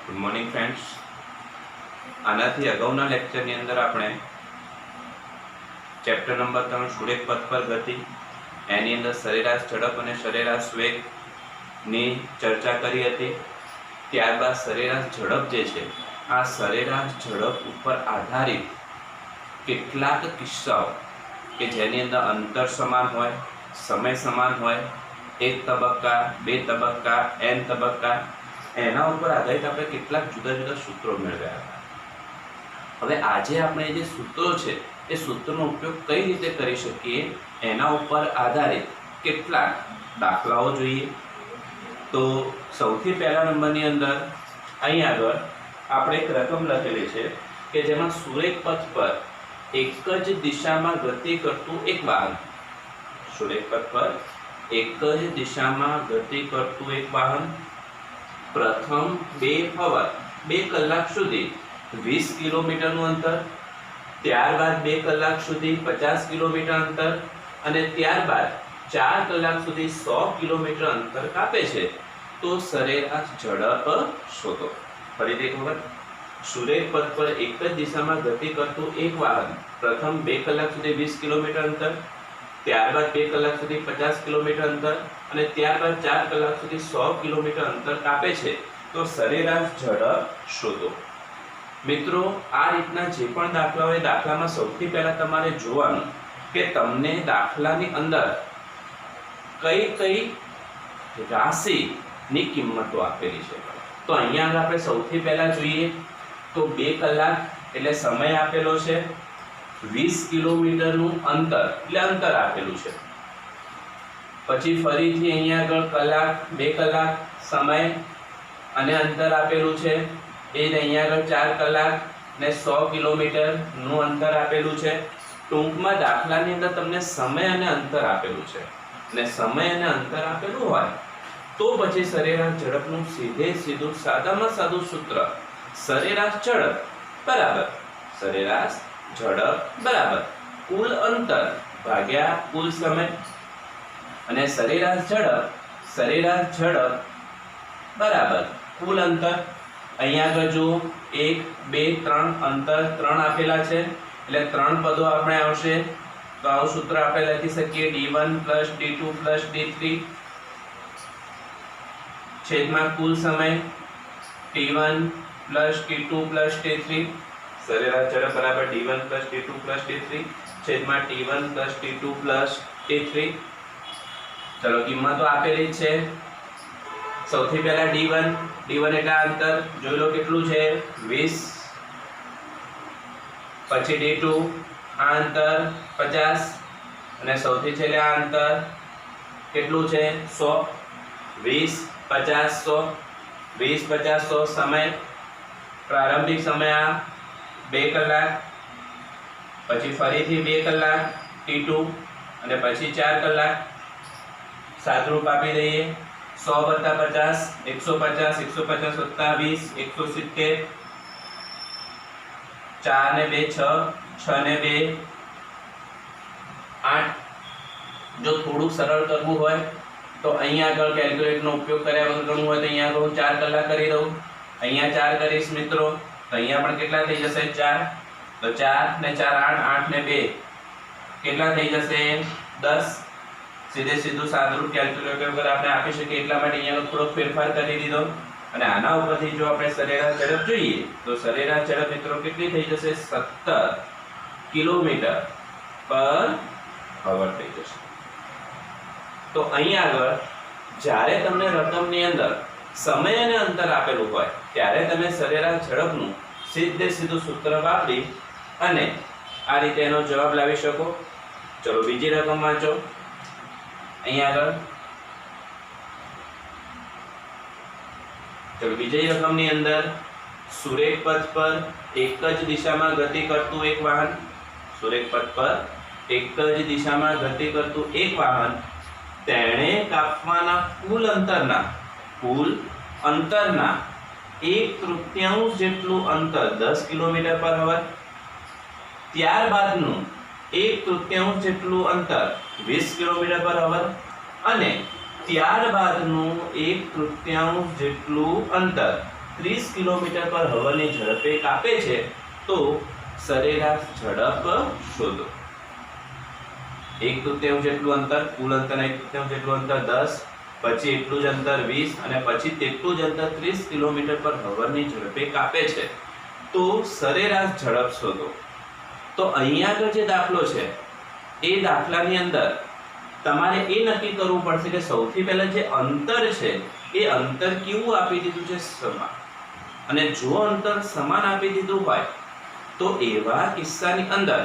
Good morning friends. આનાથી અગાઉના લેક્ચરની અંદર આપણે ચેપ્ટર નંબર 3 સુરેખ પથ પર ગતિ એની અંદર સરેરાશ ઝડપ અને સરેરાશ વેગની ચર્ચા કરી હતી. ત્યારબાદ સરેરાશ ઝડપ જે છે આ સરેરાશ ઝડપ ઉપર આધારિત કેટલાક કિસ્સાઓ કે જેની અંદર અંતર સમાન હોય, સમય સમાન હોય, એક તબક્કા, બે તબક્કા, n તબક્કા, એના ઉપર આધારિત આપણે કેટલાક જુદા જુદા સૂત્રો મેળવ્યા હતા. હવે આજે આપણે જે સૂત્રો છે એ સૂત્રનો ઉપયોગ કઈ રીતે કરી શકીએ એના ઉપર આધારિત કેટલાક દાખલાઓ જોઈએ. તો સૌથી પહેલા નંબરની અંદર અહીં આગળ આપણે એક રકમ લખેલી છે કે જેમાં સુરેખ પથ પર એક જ દિશામાં ગતિ કરતું એક વાહન, સુરેખ પથ પર એક જ દિશામાં ગતિ કરતું એક વાહન પ્રથમ 2 કલાક સુધી 20 કિલોમીટરનું અંતર, ત્યારબાદ 2 કલાક સુધી 50 કિલોમીટર અંતર અને ત્યારબાદ 4 કલાક સુધી 100 કિલોમીટર અંતર કાપે છે, તો સરેરાશ ઝડપ શોધો. ફરીથી એક વખત, સુરેખ પથ પર એક જ દિશામાં ગતિ કરતું એક વાહન પ્રથમ 2 કલાક સુધી 20 કિલોમીટર અંતર, ત્યારબાદ 2 કલાક સુધી 50 કિલોમીટર અંતર અને ત્યારબાદ 4 કલાક સુધી 100 કિલોમીટર અંતર કાપે છે, તો સરેરાશ ઝડપ શોધો. મિત્રો, આ રીતના જે પણ દાખલા હોય દાખલામાં સૌથી પહેલા તમારે જોવાનું કે તમને દાખલાની અંદર કઈ કઈ રાશિની કિંમતો આપેલી છે. તો અહીંયા આપણે સૌથી પહેલા જોઈએ તો 2 કલાક એટલે સમય આપેલો છે, 20 કિલોમીટરનું અંતર એટલે અંતર આપેલું છે. પછી ફરીથી અહીંયા આગળ કલાક, 2 કલાક સમય અને અંતર આપેલું છે. એ જ અહીંયા આગળ 4 કલાક ને 100 કિલોમીટરનું અંતર આપેલું છે. ટૂંકમાં દાખલાની અંદર તમને સમય અને અંતર આપેલું છે અને સમય અને અંતર આપેલું હોય તો પછી સરેરાશ ઝડપનું સીધું સાદામાં સાદું સૂત્ર સરેરાશ ઝડપ બરાબર કુલ અંતર ભાગ્યા કુલ સમય અને સરેરાશ ઝડપ બરાબર કુલ અંતર. અહીંયા આગળ જો 1, 2, 3 અંતર 3 આપેલા છે એટલે 3 પદો આપણે આવશે. તો આવું સૂત્ર આપણે લખી શકીએ d1 + d2 + d3 છેદમાં કુલ સમય t1 + t2 + t3. સરેરાશ ઝડપ બરાબર d1 + d2 + d3 છેદમાં t1 + t2 + t3. ચલો કિંમતો આપેલી છે. સૌથી પહેલા d1 એટલે અંતર જોઈ લો કેટલું છે 20, પછી d2 આ અંતર 50 અને સૌથી છેલ્લે આ અંતર કેટલું છે 100. 20, 50, 100 સમય પ્રારંભિક સમય આ 2 કલાક, પછી ફરીથી 2 કલાક t2 અને પછી 4 કલાક. સાદરૂપ આપી દઈએ 100 + 50 150 + 20 170 4 ને 2 6 6 ને 2 8. જો થોડુંક સરળ કરવું હોય તો અહીંયા આગળ કેલ્ક્યુલેટરનો ઉપયોગ કર્યા વગર કરવું હોય તો અહીંયા આગળ હું 4 કલાક કરી દઉં. અહીંયા 4 કરીશ મિત્રો તો અહીંયા પણ કેટલા થઈ જશે 4. તો 4 ને 4 8, 8 ને 2 કેટલા થઈ જશે 10. સીધું સાદુરૂપ કેલ્ક્યુલેટર વગર આપણે આપી શકીએ એટલા માટે અહીંયા થોડો ફેરફાર કરી દીધો. અને આના ઉપરથી જો આપણે સરેરાશ ઝડપ જોઈએ તો સરેરાશ ઝડપ મિત્રો કેટલી થઈ જશે 17 કિલોમીટર/અવર થઈ જશે. તો અહીંયા આગળ જ્યારે તમને રકમની અંદર સમય અને અંતર આપેલું હોય ત્યારે તમે સરેરાશ ઝડપનું સીધું સૂત્ર વાપરી અને આ રીતે એનો જવાબ લાવી શકો. ચલો બીજી રકમ વાંચો. અહીંયા આગળ બીજી રકમની અંદર સુરેખ પથ પર એક જ દિશામાં ગતિ કરતું એક વાહન, સુરેખ પથ પર એક જ દિશામાં ગતિ કરતું એક વાહન તેણે કાપવાના કુલ અંતરના 1/3 જેટલું અંતર 10 કિલોમીટર/h, ત્યારબાદનું 1/3 જેટલું અંતર 20 કિલોમીટર/h અને ત્યારબાદનું 1/3 જેટલું અંતર 30 કિલોમીટર પર હવાની ઝડપે કાપે છે તો સરેરાશ ઝડપ શોધો. 1/3 જેટલું અંતર, કુલ અંતર 1/3 જેટલું અંતર 10, પછી એટલું જ અંતર 20 અને પછી તેટલું જ અંતર 30 કિલોમીટર પર હવાની ઝડપે કાપે છે તો સરેરાશ ઝડપ શોધો. તો અહીંયા આગળ જે દાખલો છે એ દાખલાની અંદર તમારે એ નક્કી કરવું પડશે કે સૌથી પહેલા જે અંતર છે એ અંતર કેવું આપી દીધું છે? સમાન. અને જો અંતર સમાન આપી દીધું હોય તો એવા કિસ્સાની અંદર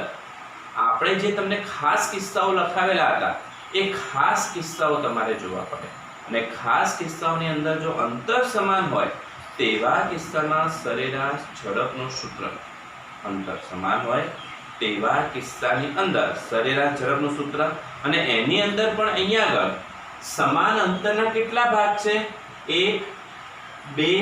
આપણે જે તમને ખાસ કિસ્સાઓ લખાવેલા હતા એ ખાસ કિસ્સાઓ તમારે જોવા પડે. અને ખાસ કિસ્સાઓની અંદર જો અંતર સમાન હોય તેવા કિસ્સામાં સરેરાશ ઝડપનું સૂત્ર, અંતર સમાન હોય તેવા કિસ્સાની અંદર સરેરાશ ઝડપનું સૂત્ર. અને એની અંદર પણ અહીંયા આગળ સમાન અંતરના કેટલા ભાગ છે? 1, 2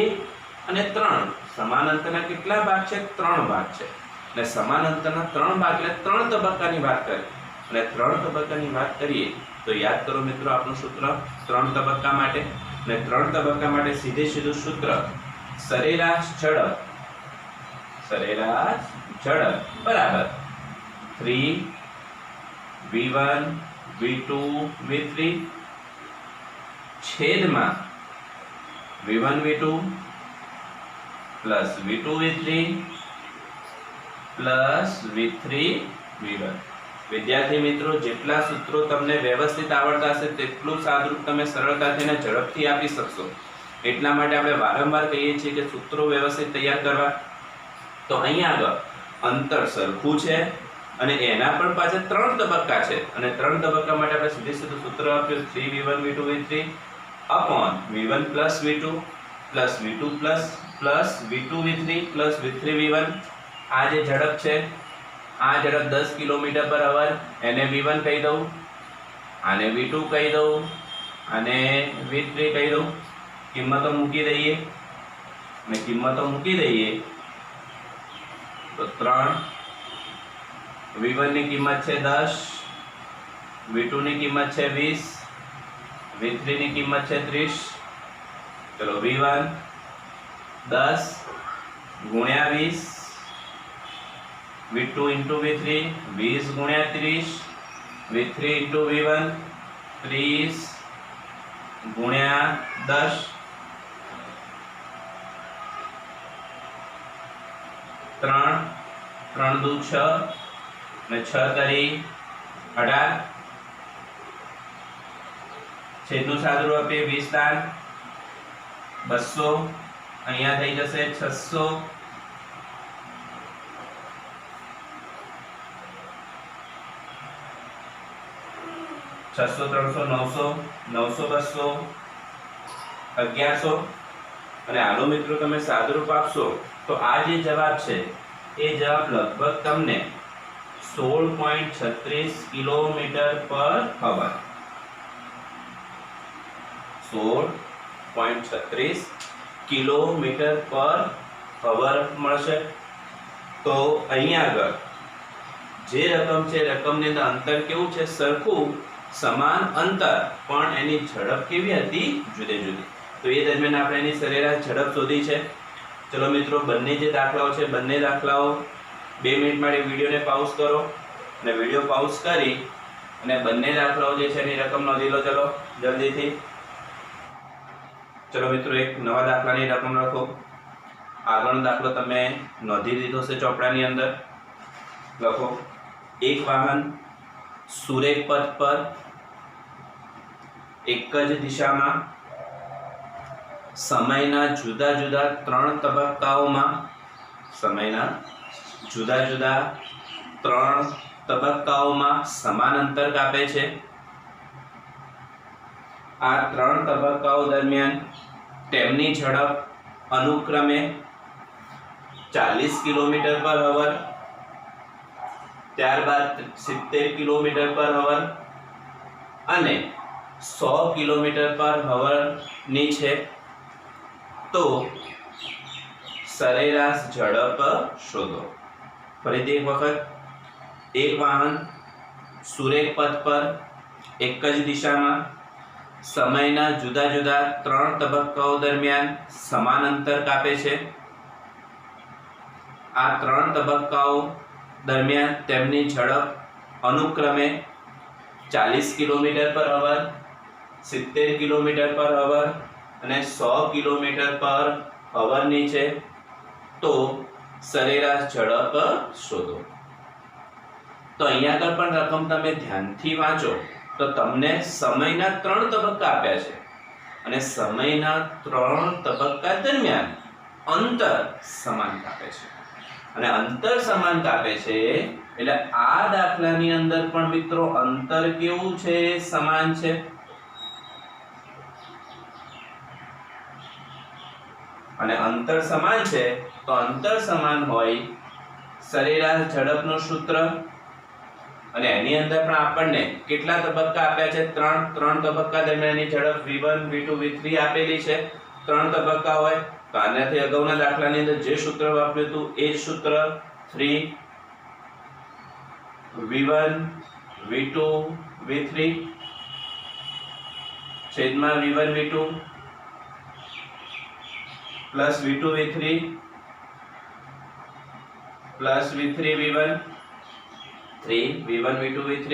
અને 3. સમાન અંતરના કેટલા ભાગ છે? 3 ભાગ છે. અને સમાન અંતરના 3 ભાગ એટલે 3 તબક્કાની વાત કરીએ. અને 3 તબક્કાની વાત કરીએ તો યાદ કરો મિત્રો આપણું સૂત્ર 3 તબક્કા માટે. અને 3 તબક્કા માટે સીધું સૂત્ર સરેરાશ ઝડપ, સરેરાશ ઝડપ બરાબર 3v1 v2 v3 છેદમાં v1 v2 plus v2 v3 plus v3 v1. વિદ્યાર્થી મિત્રો, જેટલા સૂત્રો તમને વ્યવસ્થિત આવડતા હશે તેટલું સાદુરૂપ તમે સરળતાથી અને ઝડપથી આપી શકશો. એટલા માટે આપણે વારંવાર કહીએ છીએ કે સૂત્રો વ્યવસ્થિત તૈયાર કરવા. તો અહીંયા આગળ અંતર સરખું છે અને એના પણ પાછળ 3 તબક્કા છે. અને 3 તબક્કા માટે આપણે સીધું સૂત્ર આપ્યું 3v1 v2 v3 upon v1 plus v2 plus v2 plus v2 v3 plus v3 v1. આ જે ઝડપ છે આ ઝડપ 10 કિલોમીટર પર અવર, એને v1 કહી દઉં, આને v2 કહી દઉં, આને v3 કહી દઉં. કિંમતો મૂકી દઈએ અને કિંમતો મૂકી દઈએ તો 3 v1 ની કિંમત છે 10, v2 ની કિંમત છે 20, v3 ની કિંમત છે 30. ચલો v1 10 ગુણ્યા 20, v2 into v3 20 ગુણ્યા 30, v3 into v1 30 ગુણ્યા 10. 3 3 દુ 6 અને 6 તરી 18. છેદનું સાદુરૂપ આપીએ 20 તાર 200, અહીંયા થઈ જશે 600. છસો 300 900 900 200 1100. અને હાલો મિત્રો તમે સાદુરૂપ આપશો તો આ જે જવાબ છે એ જવાબ લગભગ તમને 16.36 કિલોમીટર પર અવર, 16.36 કિલોમીટર પર અવર મળશે. તો અહીંયા આગળ જે રકમ છે રકમની અંદર અંતર કેવું છે? સરખું, સમાન અંતર, પણ એની ઝડપ કેવી હતી? જુદી જુદી. તો એ દરમિયાન આપણે એની સરેરાશ ઝડપ શોધી છે. ચલો મિત્રો, બંને જે દાખલાઓ છે બંને દાખલાઓ 2 મિનિટ માટે વિડીયોને પાઉઝ કરો અને વિડીયો પાઉઝ કરી અને બંને દાખલાઓ જે છે એની રકમ નોંધી લો. ચલો જલ્દીથી. ચલો મિત્રો, એક નવા દાખલાની રકમ લખો. આગળનો દાખલો તમે નોંધી દીધો છે ચોપડાની અંદર. લખો, એક વાહન સુરેખ પથ પર એક જ દિશામાં સમયના જુદા જુદા 3 તબક્કાઓમાં, સમયના જુદા જુદા 3 તબક્કાઓમાં સમાન અંતર કાપે છે. આ 3 તબક્કાઓ દરમિયાન તેમની ઝડપ અનુક્રમે 40 કિલોમીટર પર અવર, ત્યારબાદ 70 કિલોમીટર પર અવર અને 100 કિલોમીટર પર અવર ની છે. તો સરેરાશ ઝડપ શોધો. ફરીથી એક વખત, એક વાહન સુરેખ પથ પર એક જ દિશામાં સમયના જુદા જુદા 3 તબક્કાઓ દરમિયાન સમાન અંતર કાપે છે. આ 3 તબક્કાઓ દરમિયાન તેમની ઝડપ અનુક્રમે 40 કિલોમીટર પર અવર, 70 કિલોમીટર પર અવર અને 100 કિલોમીટર પર અવરની છે. તો સરેરાશ ઝડપ શોધો. તો અહીંયા આગળ પણ રકમ તમે ધ્યાનથી વાંચો તો તમને સમયના 3 તબક્કા આપ્યા છે અને સમયના 3 તબક્કા દરમિયાન અંતર સમાન કાપે છે. અને અંતર સમાન કાપે છે એટલે આ દાખલાની અંદર પણ મિત્રો અંતર કેવું છે? સમાન છે. અને અંતર સમાન છે તો અંતર સમાન હોય સરેરાશ ઝડપનું સૂત્ર. અને એની અંદર પણ આપણને કેટલા તબક્કા આપ્યા છે? 3 તબક્કા દરમિયાનની ઝડપ v1 v2 v3 આપેલી છે. 3 તબક્કા હોય તો આનાથી અગાઉના દાખલાની અંદર જે સૂત્ર વાપર્યું હતું એ જ સૂત્ર 3 v1 v2 v3 છેદમાં v1 v2 plus v2 v3 plus v3 v1 3 v1 v2 v3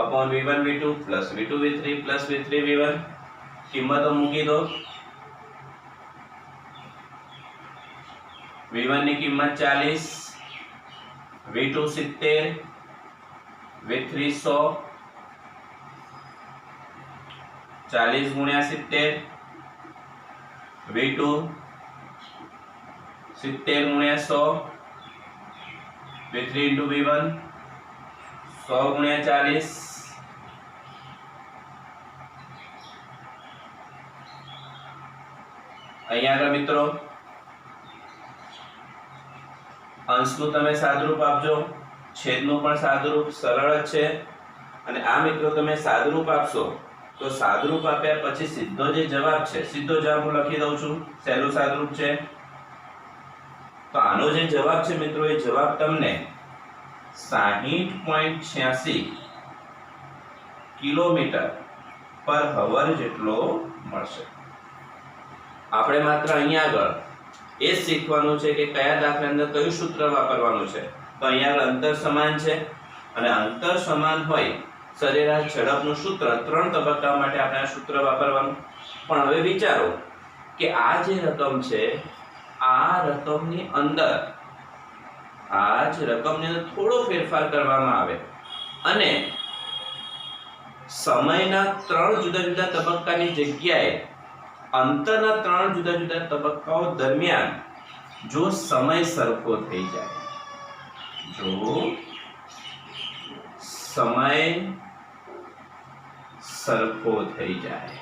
upon v1 v2 plus v2 v3 plus v3 v1 કિંમતો મૂકી દો. v1 ની કિંમત 40, v2 70, v3 100. 40 ગુણ્યા 70 v2 70 ગુણ્યા 100 v3 into v1 100 ગુણ્યા 40. અહીંયા આગળ મિત્રો અંશનું તમે સાદુરૂપ આપજો, છેદનું પણ સાદુરૂપ સરળ જ છે. અને આ મિત્રો તમે સાદુરૂપ આપશો તો સાદુરૂપ આપ્યા પછી સીધો જે જવાબ છે, સીધો જવાબ હું લખી દઉં છું. સહેલું સાદુરૂપ છે તો આનો જે જવાબ છે મિત્રો એ જવાબ તમને 60.86 કિલોમીટર પર અવર જેટલો મળશે. આપણે માત્ર અહીંયા આગળ એ જ શીખવાનું છે કે કયા દાખલા અંદર કયું સૂત્ર વાપરવાનું છે. તો અહીંયા આગળ અંતર સમાન છે અને અંતર સમાન હોય સરેરાશ ઝડપનું સૂત્ર 3 તબક્કા માટે આપણે આ સૂત્ર વાપરવાનું. પણ હવે વિચારો કે આ જે રકમ છે આ રકમની અંદર થોડો ફેરફાર કરવામાં આવે અને સમયના 3 જુદા જુદા તબક્કાની જગ્યાએ અંતરના 3 જુદા જુદા તબક્કાઓ દરમિયાન જો સમય સરખો થઈ જાય,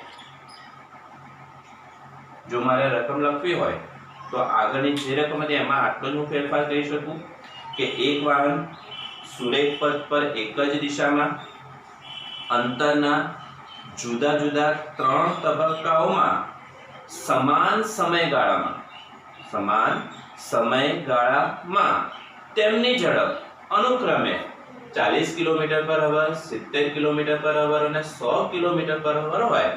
જો મારે રકમ લખવી હોય તો આગળની જે રકમ હતી એમાં આટલો જ હું ફેરફાર કરી શકું કે એક વાહન સુરેખ પથ પર એક જ દિશામાં અંતરના જુદા જુદા 3 તબક્કાઓમાં સમાન સમયગાળામાં તેમની ઝડપ અનુક્રમે 40 કિલોમીટર પર અવર, 70 કિલોમીટર પર અવર અને 100 કિલોમીટર પર અવર હોય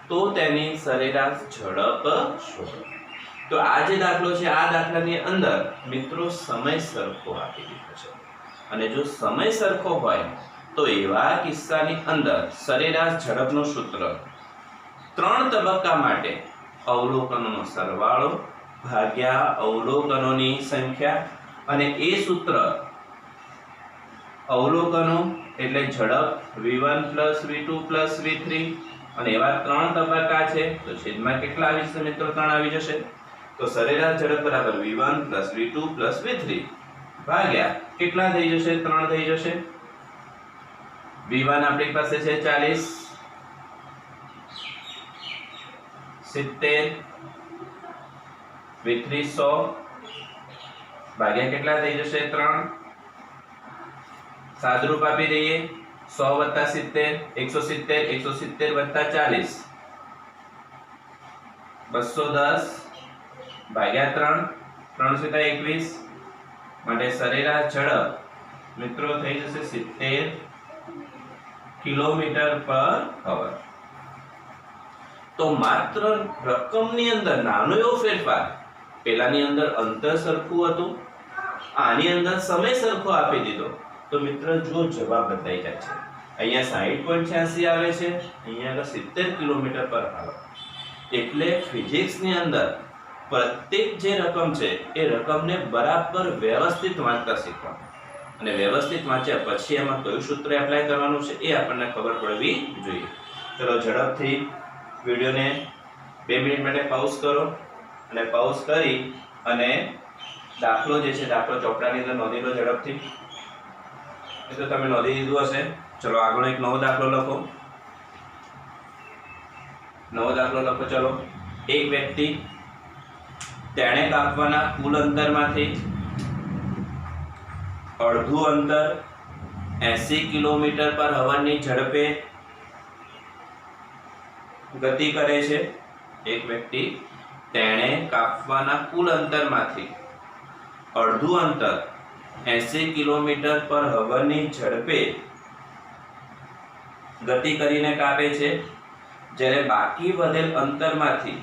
તો તેની સરેરાશ ઝડપ શોધો. તો આ જે દાખલો છે આ દાખલાની અંદર મિત્રો સમય સરખો આપી દીધો છે અને જો સમય સરખો હોય તો એવા કિસ્સાની અંદર સરેરાશ ઝડપનું સૂત્ર 3 તબક્કા માટે અવલોકનોનો સરવાળો ભાગ્યા અવલોકનોની સંખ્યા. અને એ સૂત્ર અવલોકનો એટલે ઝડપ v1 v2 v3 અને એવા 3 તબક્કા છે તો છેદમાં કેટલા આવી જશે મિત્રો? 3 આવી જશે. તો સરેરાશ ઝડપ બરાબર v1 v2 v3 ભાગ્યા કેટલા થઈ જશે? 3 થઈ જશે. v1 આપણી પાસે છે 40, 70, v3 100 ભાગ્યા કેટલા થઈ જશે? 3. સાદુરૂપ આપી દઈએ 100 + 70 170, 170 + 40 210 ભાગ્યા 3, 3 × 21 માટે સરેરાશ ઝડપ મિત્રો થઈ જશે 70 કિલોમીટર પર અવર. તો માત્ર રકમની અંદર નાનો એવો ફેરફાર, પેલાની અંદર અંતર સરખું હતું, આની અંદર સમય સરખો આપી દીધો, તો મિત્ર જો જવાબ બદલાઈ જાય છે. અહીંયા 60.86 આવે છે, અહીંયા 70 કિલોમીટર પર આવે. એટલે ફિઝિક્સની અંદર પ્રત્યેક જે રકમ છે એ રકમને બરાબર વ્યવસ્થિત વાંચતા શીખવા, અને વ્યવસ્થિત વાંચ્યા પછી એમાં કયું સૂત્ર એપ્લાય કરવાનું છે એ આપણને ખબર પડવી જોઈએ. ચલો ઝડપથી વિડિયોને 2 મિનિટ માટે પાઉઝ કરો, અને પાઉઝ કરી અને દાખલો જે છે દાખલો ચોપડાની અંદર નોંધી લો ઝડપથી. એ તો તમે નોંધી દીધું હશે. ચલો આગળ એક નવો દાખલો લખો. નવો દાખલો લખો. ચલો, એક વ્યક્તિ તેણે કાપવાના કુલ અંતરમાંથી અડધું અંતર 80 કિલોમીટર પર હવાની ઝડપે ગતિ કરે છે. એક વ્યક્તિ તેણે કાપવાના કુલ અંતરમાંથી અડધું અંતર 80 કિલોમીટર પર હવાની ઝડપે ગતિ કરીને કાપે છે, જ્યારે બાકી વધેલ અંતરમાંથી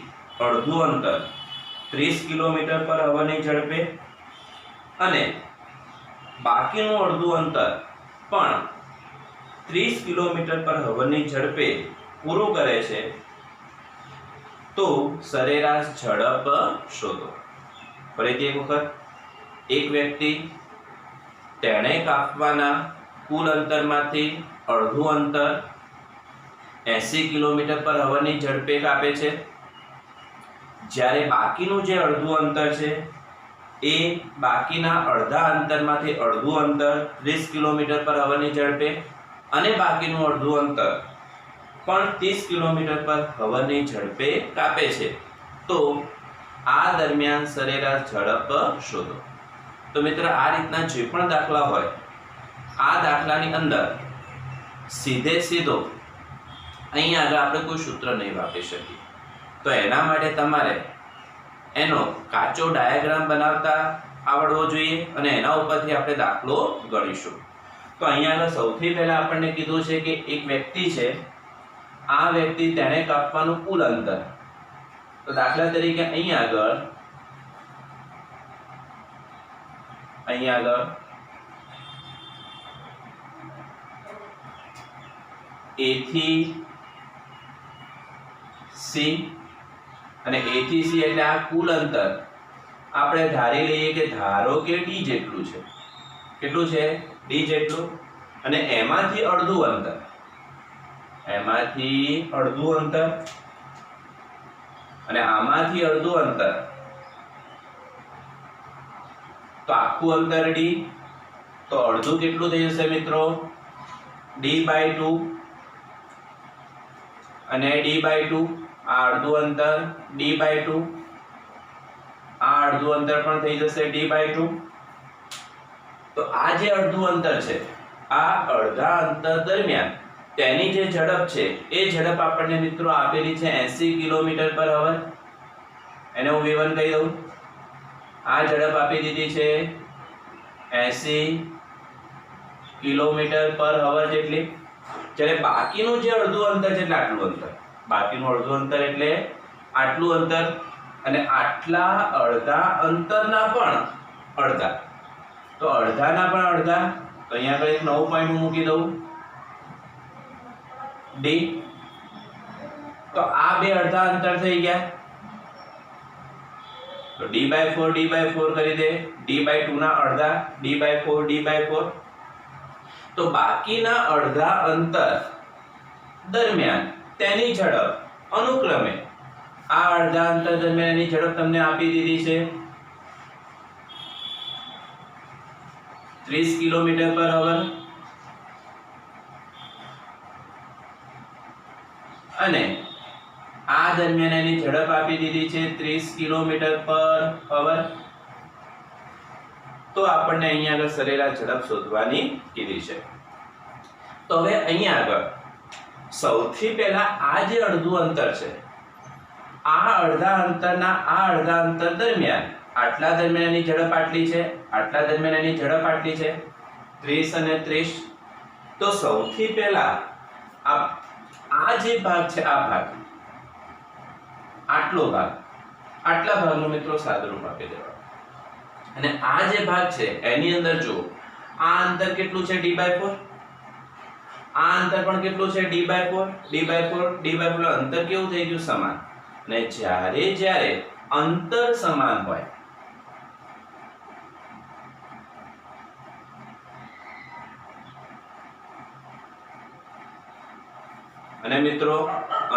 અડધું અંતર 30 કિલોમીટર પર હવાની ઝડપે અને બાકીનું અડધું અંતર પણ 30 કિલોમીટર પર હવાની ઝડપે પૂરું કરે છે, તો સરેરાશ ઝડપ શોધો. ફરીથી એક વખત, એક વ્યક્તિ તેણે કાપવાના કુલ અંતરમાંથી અડધું અંતર 80 કિલોમીટર પર હવાની ઝડપે કાપે છે, જ્યારે બાકીનું જે અડધું અંતર છે એ બાકીના અડધા અંતરમાંથી અડધું અંતર 30 કિલોમીટર પર હવાની ઝડપે અને બાકીનું અડધું અંતર પણ 30 કિલોમીટર પર હવાની ઝડપે કાપે છે, તો આ દરમિયાન સરેરાશ ઝડપ શોધો. તો મિત્ર, આ રીતના જે પણ દાખલા હોય, આ દાખલાની અંદર સીધે સીધો અહીં આગળ આપણે કોઈ સૂત્ર નહીં વાપરી શકીએ. તો એના માટે તમારે એનો કાચો ડાયાગ્રામ બનાવતા આવડવો જોઈએ, અને એના ઉપરથી આપણે દાખલો ગણીશું. તો અહીંયા આગળ સૌથી પહેલા આપણને કીધું છે કે એક વ્યક્તિ છે, આ વ્યક્તિ તેણે કાપવાનું કુલ અંતર. તો દાખલા તરીકે અહીંયા આગળ A થી C, અને A થી C એટલે આ કુલ અંતર આપણે ધારી લઈએ કે ધારો કે D જેટલું છે. કેટલું છે? D જેટલું. અને એમાંથી અડધું અંતર, અને આમાંથી અડધું અંતર, તો આખું અંતર D, તો અડધું કેટલું થઈ જશે મિત્રો? D/2, અને D/2, આ અડધું અંતર D/2, આ અડધું અંતર પણ થઈ જશે D/2. તો આ જે અડધું અંતર છે, આ અડધા અંતર દરમિયાન તેની જે ઝડપ છે એ ઝડપ આપણને મિત્રો આપેલી છે 80 કિલોમીટર પર અવર. એને હું V1 કહી દઉં. આ ઝડપ આપી દીધી છે 80 કિલોમીટર પર અવર જેટલી. જ્યારે બાકીનું જે અડધું અંતર છે એટલે આટલું અંતર, બાકીનું અડધું અંતર એટલે આટલું અંતર, અને આટલા અડધા અંતરના પણ અડધા, તો અડધાના પણ અડધા. તો અહીંયા આગળ એક નવું પોઈન્ટ હું મૂકી દઉં, D. તો આ બે અડધા અંતર થઈ ગયા, તો D/4 કરી દે. D/2 ના અડધા, D/4. તો બાકીના અડધા અંતર દરમિયાન તેની ઝડપ અનુક્રમે આ અડધા અંતર દરમિયાન એની ઝડપ તમને આપી દીધી છે 30 કિલોમીટર પર અવર, અને આ દરમિયાન એની ઝડપ આપી દીધી છે 30 કિલોમીટર પર અવર. તો આપણને અહીંયા આગળ સરેરાશ ઝડપ શોધવાની કીધી છે. તો હવે અહીંયા આગળ સૌથી પહેલા આ જે અડધું અંતર છે, આ અડધા અંતરના આ અડધા અંતર દરમિયાન આટલા દરમિયાન એની ઝડપ આટલી છે, આટલા દરમિયાન એની ઝડપ આટલી છે 30 અને 30. તો સૌથી પહેલા આ જે ભાગ છે, આ ભાગ આટલો ભાગ, આટલા ભાગનું મિત્રો સાદુરૂપ આપી દેવાનું. અને આ જે ભાગ છે એની અંદર જો આ અંતર કેટલું છે d/4, આ અંતર પણ કેટલું છે d/4, d/4, d/4, અંતર કેવું થઈ ગયું સમાન. અને જ્યારે અંતર સમાન હોય અને મિત્રો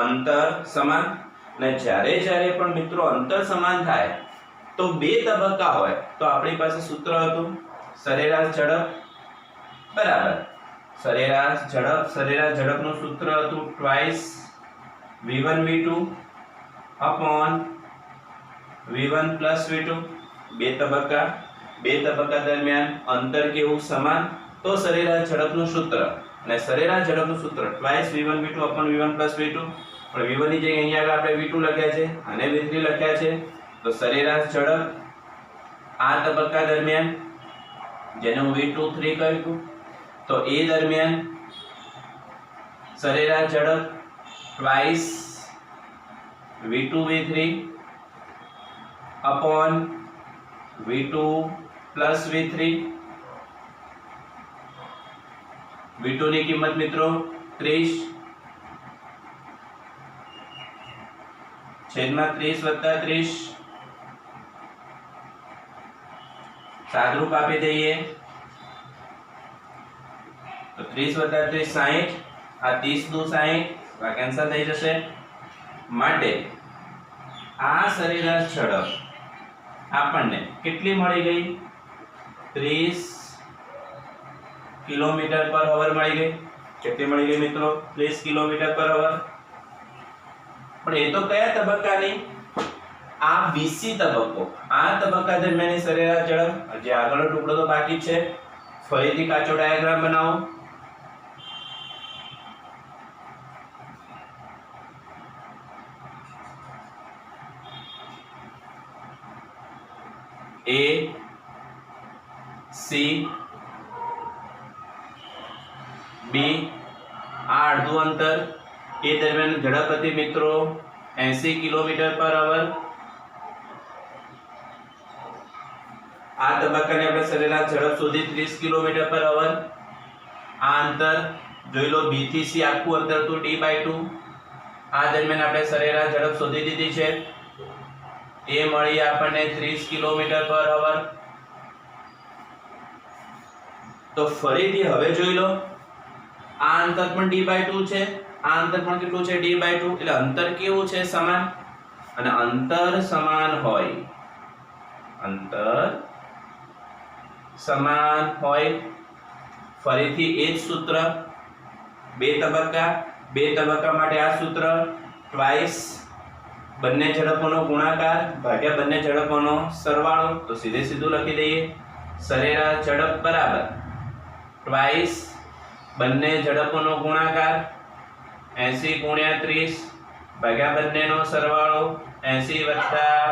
અંતર સમાન, અને જ્યારે પણ મિત્રો અંતર સમાન થાય તો બે તબક્કા હોય તો આપણી પાસે સૂત્ર હતું સરેરાશ ઝડપ બરાબર. સરેરાશ ઝડપનું સૂત્ર હતું twice v1 v2 upon v1 plus v2. બે તબક્કા દરમિયાન અંતર કેવું સમાન તો સરેરાશ ઝડપનું સૂત્ર. અને સરેરાશ ઝડપનું સૂત્ર twice v1 v2 upon v1 plus v2. પણ v1 ની જગ્યાએ અહીંયા આગળ આપણે v2 લખ્યા છે અને v3 લખ્યા છે. તો સરેરાશ ઝડપ આ તબક્કા દરમિયાન જેને હું v23 કહ્યું તો એ દરમિયાન સરેરાશ ઝડપ twice v2 v3 upon v2 plus v3. v2 ની કિંમત મિત્રો 30 છેદમાં 30 વત્તા 30 સાદરૂપ આપી દઈએ તો 30 વત્તા 30 60. આ 30 દુ 60 આ કેન્સલ થઈ જશે. માટે આ સરેરાશ ઝડપ આપણને કેટલી મળી ગઈ 30 કિલોમીટર પર અવર મળી ગઈ. કેટલી મળી ગઈ મિત્રો 30 કિલોમીટર પર અવર. પણ એ તો કયા તબક્કાની આ બીસી તબક્કો, આ તબક્કા દરમિયાનની સરેરાશ ઝડપ. હજી આગળનો ટુકડો તો બાકી છે. ફરીથી કાચો ડાયાગ્રામ બનાવો. A C B આ અડધું અંતર એ દરમિયાન ઝડપ હતી મિત્રો 80 કિલોમીટર પર અવર. આ તબક્કાની આપણે સરેરાશ ઝડપ શોધી 30 કિલોમીટર પર અવર. આ અંતર જોઈ લો B થી C આખું અંતર તો d/2. આ દરમિયાન આપણે સરેરાશ ઝડપ શોધી દીધી છે. એ મળી આપણને 30 કિલોમીટર પર અવર. તો ફરીથી હવે જોઈ લો આ અંતર પણ d/2 છે, આ અંતર પણ કેટલું છે d/2. એટલે અંતર કેવું છે સમાન. અને અંતર સમાન હોય ફરીથી એ જ સૂત્ર. બે તબક્કા માટે આ સૂત્ર ટ્વાઇસ બંને ઝડપોનો ગુણાકાર ભાગ્યા બંને ઝડપોનો સરવાળો. તો સીધું લખી દઈએ સરેરાશ ઝડપ બરાબર ટ્વાઇસ બંને ઝડપોનો ગુણાકાર 80 ગુણ્યા 30 ભાગ્યા બંનેનો સરવાળો 80 વત્તા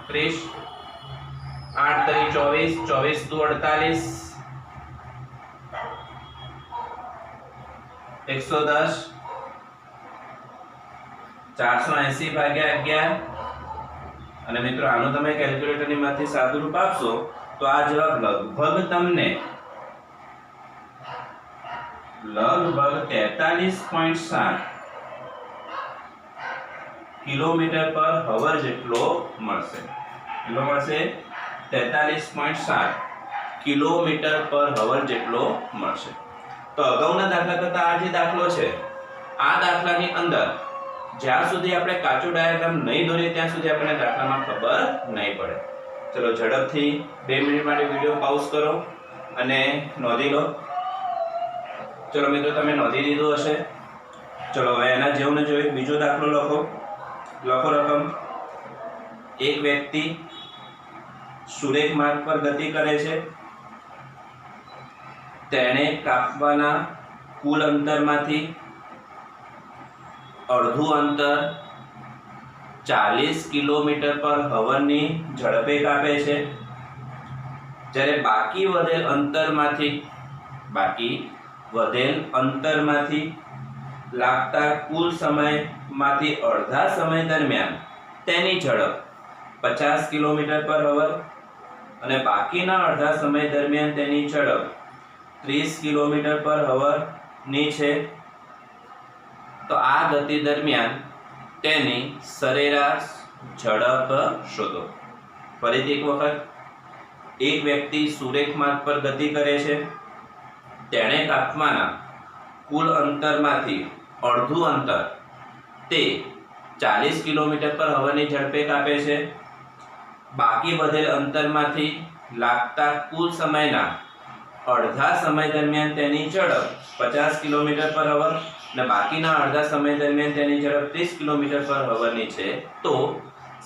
30. 8 તરી 24, 24 દુ 48, 110, 480 ભાગ્યા 11. અને મિત્રો આનું તમે કેલ્ક્યુલેટરની માંથી સાદુરૂપ આપશો તો આ જવાબ લગભગ તમને 43.7 કિલોમીટર પર અવર જેટલો મળશે. કેટલો મળશે 43.7 કિલોમીટર પર અવર જેટલો મળશે. તો અગાઉના દાખલા કરતા આ જે દાખલો છે આ દાખલાની અંદર જ્યાં સુધી આપણે કાચો ડાયાગ્રામ નહીં દોરીએ ત્યાં સુધી આપણને દાખલામાં ખબર નહીં પડે. ચલો ઝડપથી 2 મિનિટ માટે વિડિયો પાઉઝ કરો અને નોંધી લો. ચલો મિત્રો તમે નોંધી લીધું હશે. ચલો હવે એના જેવું ને જોઈએ બીજો દાખલો લખો રકમ. એક વ્યક્તિ સુરેખ માર્ગ પર ગતિ કરે છે. તેણે કાપવાના કુલ અંતરમાંથી અડધું અંતર 40 કિલોમીટર પર અવરની ઝડપે કાપે છે. જ્યારે બાકી વધેલ અંતરમાંથી લાગતા કુલ સમયમાંથી અડધા સમય દરમિયાન તેની ઝડપ 50 કિલોમીટર પર અવર અને બાકીના અડધા સમય દરમિયાન તેની ઝડપ 30 કિલોમીટર પર અવર ની છે, તો આ ગતિ દરમિયાન તેની સરેરાશ ઝડપ શોધો. ફરીથી એક વખત, એક વ્યક્તિ સુરેખ માર્ગ પર ગતિ કરે છે. તેણે કાપવાના કુલ અંતરમાંથી અડધું અંતર તે 40 કિલોમીટર પર અવરની ઝડપે કાપે છે. બાકી વધેલ અંતરમાંથી લાગતા કુલ સમયના અડધા સમય દરમિયાન તેની ઝડપ 50 કિલોમીટર પર અવર અને બાકીના અડધા સમય દરમિયાન તેની ઝડપ 30 કિલોમીટર પર અવરની છે, તો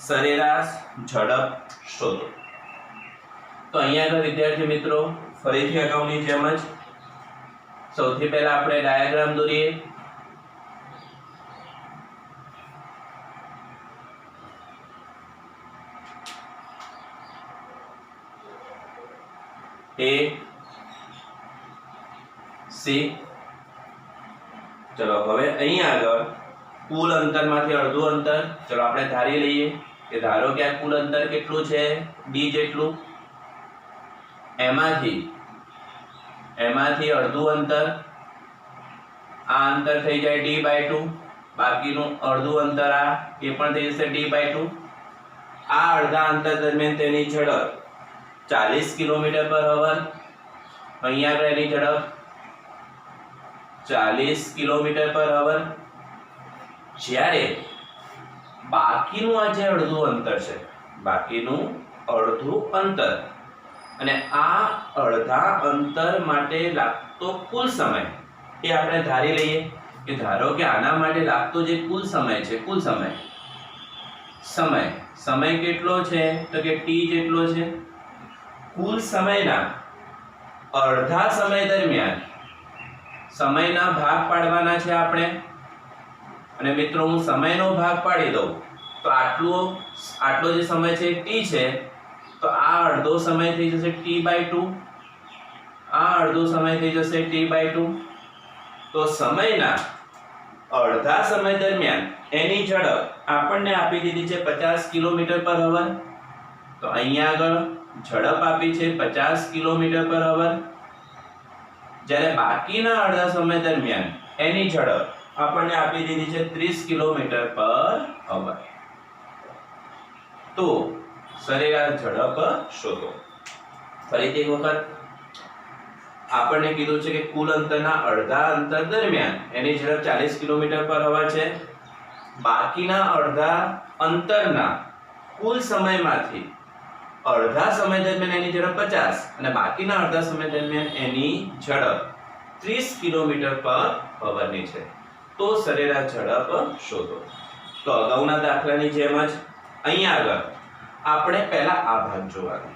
સરેરાશ ઝડપ શોધો. તો અહીંયા આગળ વિદ્યાર્થી મિત્રો ફરીથી અગાઉની જેમ જ સૌથી પહેલા આપણે ડાયાગ્રામ દોરીએ. A C. ચલો હવે અહીંયા આગળ કુલ અંતરમાંથી અડધું અંતર ચલો આપણે ધારી લઈએ કે ધારો કે આ કુલ અંતર કેટલું છે, d જેટલું. એમાંથી અડધું અંતર, આ અંતર થઈ જાય d/2, બાકીનું અડધું અંતર આ એ પણ થઈ જશે d/2. આ અડધા અંતર દરમિયાન તેની ઝડપ 40 કિલોમીટર પર અવર. અહીંયા આગળ એની ઝડપ 40 કિલોમીટર પર અવર. જ્યારે બાકીનું આ જે અડધું અંતર છે, બાકીનું અડધું અંતર અને આ અડધા અંતર માટે લાગતો કુલ સમય એ આપણે ધારી લઈએ કે ધારો કે આના માટે લાગતો જે કુલ સમય છે, કુલ સમય કેટલો છે તો કે t જેટલો છે. કુલ સમયના અડધા સમય દરમિયાન સમયના ભાગ પાડવાના છે આપણે. અને મિત્રો હું સમયનો ભાગ પાડી દઉં તો આટલો જે સમય છે t છે, તો આ અડધો સમય થઈ જશે t/2, આ અડધો સમય થઈ જશે t/2. તો સમયના અડધા સમય દરમિયાન એની ઝડપ આપણને આપી દીધી છે 50 કિલોમીટર પર અવર. તો અહીંયા આગળ ઝડપ આપી છે 50 કિલોમીટર પર અવર. જ્યારે બાકીના અડધા સમય દરમિયાન એની ઝડપ આપણને આપી દીધી છે 30 કિલોમીટર પર અવર. તો સરેરાશ ઝડપ શોધો. ફરીથી એક વખત આપણને કીધું છે કે કુલ અંતરના અડધા અંતર દરમિયાન એની ઝડપ 40 કિલોમીટર પર અવર છે. બાકીના અડધા અંતરના કુલ સમયમાંથી અડધા સમય દરમિયાન એની ઝડપ 50 અને બાકીના અડધા સમય દરમિયાન એની ઝડપ 30 કિલોમીટર પર અવરની છે. તો સરેરાશ ઝડપ શોધો. તો અગાઉના દાખલાની જેમ જ અહીંયા આગળ આપણે પહેલા આ ભાગ જોવાનો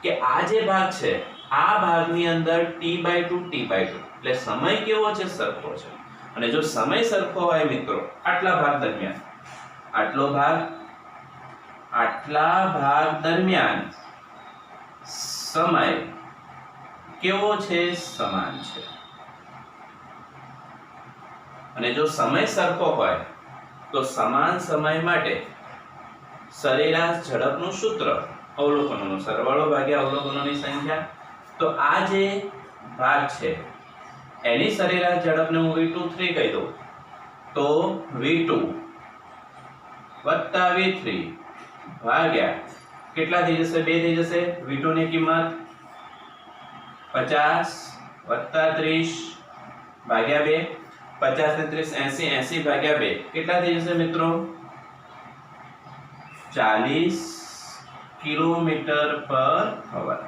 કે આ જે ભાગ છે, આ ભાગની અંદર t/2 એટલે સમય કેવો છે, સરખો છે. અને જો સમય સરખો હોય મિત્રો, આટલા ભાગ દરમિયાન સમય કેવો છે, સમાન છે. અને જો સમય સરખો હોય તો સમાન સમય માટે સરેરાશ ઝડપનું સૂત્ર અવલોકનોનો સરવાળો ભાગ્યા અવલોકનોની સંખ્યા. તો આ જે ભાગ છે એની સરેરાશ ઝડપને હું v23 કહી દઉં તો v2 વત્તા v3 ભાગ્યા કેટલા થઈ જશે, 2 થઈ જશે. v2 ની કિંમત 50 વત્તા 30 ભાગ્યા 2, 50 ને 30 80 ભાગ્યા 2 કેટલા થઈ જશે મિત્રો, 40 કિલોમીટર પર અવર.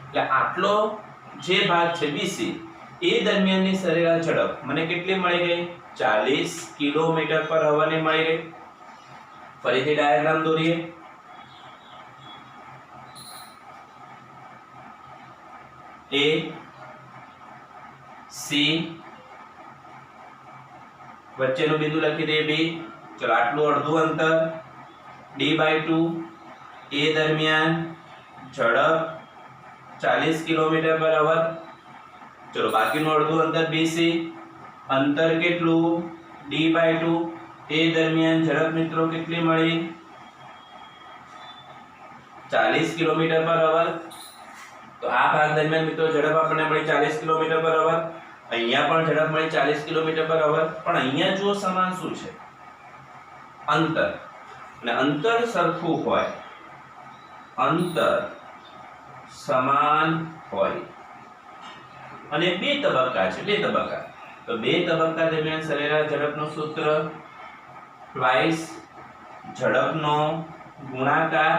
એટલે આટલો જે ભાગ છે BC એ દરમિયાનની સરેરાશ ઝડપ મને કેટલી મળી ગઈ, 40 કિલોમીટર પર અવરની મળી ગઈ. ફરીથી ડાયાગ્રામ દોરીએ. A C વચ્ચેનું બિંદુ લખી દઈએ B. ચલો આટલું અડધું અંતર d/2. A દરમિયાન ઝડપ 40 કિલોમીટર પર અવર. ચલો બાકીનું અડધું અંતર BC, અંતર કેટલું d/2, એ દરમિયાન ઝડપ મિત્રો કેટલી મળી? 40 કિલોમીટર પર અવર. તો આ ભાગ દરમિયાન મિત્રો ઝડપ આપણને મળી 40 કિલોમીટર પર અવર. અહીંયા પણ ઝડપ મળી 40 કિલોમીટર પર અવર. પણ અહીંયા જો સમાન શું છે? અંતર. અને અંતર સરખું હોય, અંતર સમાન હોય અને બે તબક્કા છે, બે તબક્કા. તો બે તબક્કા દરમિયાન સરેરાશ ઝડપનું સૂત્ર ટ્વાઇસ ઝડપનો ગુણાકાર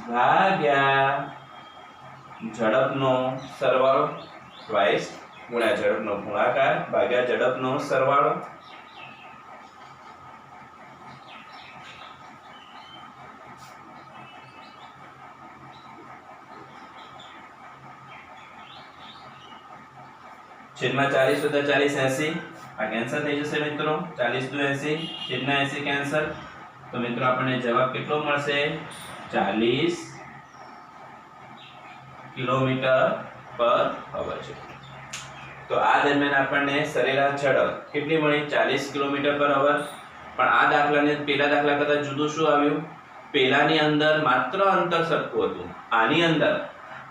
ભાગ્યા ઝડપનો સરવાળો. ટ્વાઇસ ગુણ્યા ઝડપનો ગુણાકાર ભાગ્યા ઝડપનો સરવાળો. છેદમાં 40 વત્તા 40 80. આ કેન્સલ થઈ જશે મિત્રો. 40 દુ 80, છેદના 80 કેન્સલ. તો મિત્રો આપણને જવાબ કેટલો મળશે? 40 કિલોમીટર પર અવર છે. તો આ દરમિયાન આપણને સરેરાશ ઝડપ કેટલી મળી? 40 કિલોમીટર પર અવર. પણ આ દાખલાને પેલા દાખલા કરતા જુદું શું આવ્યું? પેલાની અંદર માત્ર અંતર સરખું હતું. આની અંદર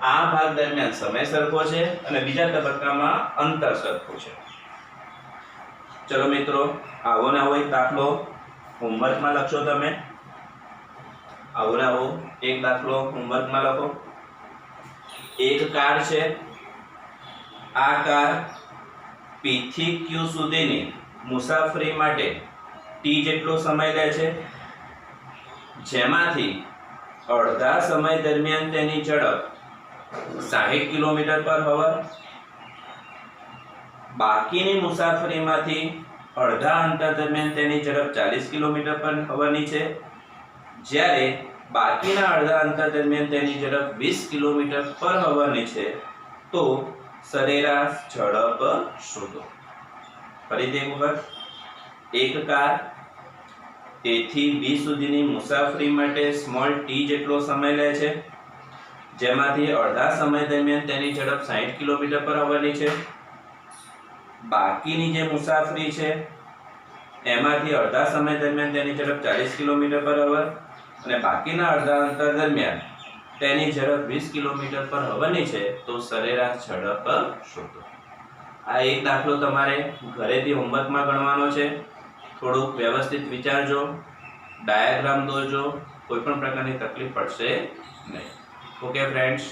આ ભાગ દરમિયાન સમય સરખો છે અને બીજા તબક્કામાં અંતર સરખું છે. ચલો મિત્રો, આવો ને આવો એક દાખલો હોમવર્કમાં લખશો તમે. આવો ને આવો એક દાખલો હોમવર્કમાં લખો. એક કાર છે. આ કાર P થી Q સુધીની મુસાફરી માટે T જેટલો સમય લે છે, જેમાંથી અડધા સમય દરમિયાન તેની ઝડપ 60 કિલોમીટર પર અવર. બાકીની મુસાફરીમાંથી અડધા અંતર દરમિયાન તેની ઝડપ 40 કિલોમીટર પર અવરની છે, જ્યારે બાકીના અડધા અંતર દરમિયાન તેની ઝડપ 20 કિલોમીટર પર અવરની છે. તો સરેરાશ ઝડપ શોધો. ફરીથી એક વખત. એક કાર A થી B સુધીની મુસાફરી માટે સ્મોલ t જેટલો સમય લે છે, જેમાંથી અડધા સમય દરમિયાન તેની ઝડપ 60 કિલોમીટર પર અવરની છે. બાકીની જે મુસાફરી છે એમાંથી અડધા સમય દરમિયાન તેની ઝડપ 40 કિલોમીટર પર અવર અને બાકીના અડધા અંતર દરમિયાન તેની ઝડપ 20 કિલોમીટર પર અવરની છે. તો સરેરાશ ઝડપ શોધો. આ એક દાખલો તમારે ઘરેથી હોમવર્કમાં ગણવાનો છે. થોડુંક વ્યવસ્થિત વિચારજો, ડાયાગ્રામ દોરજો, કોઈ પણ પ્રકારની તકલીફ પડશે નહીં. Okay friends.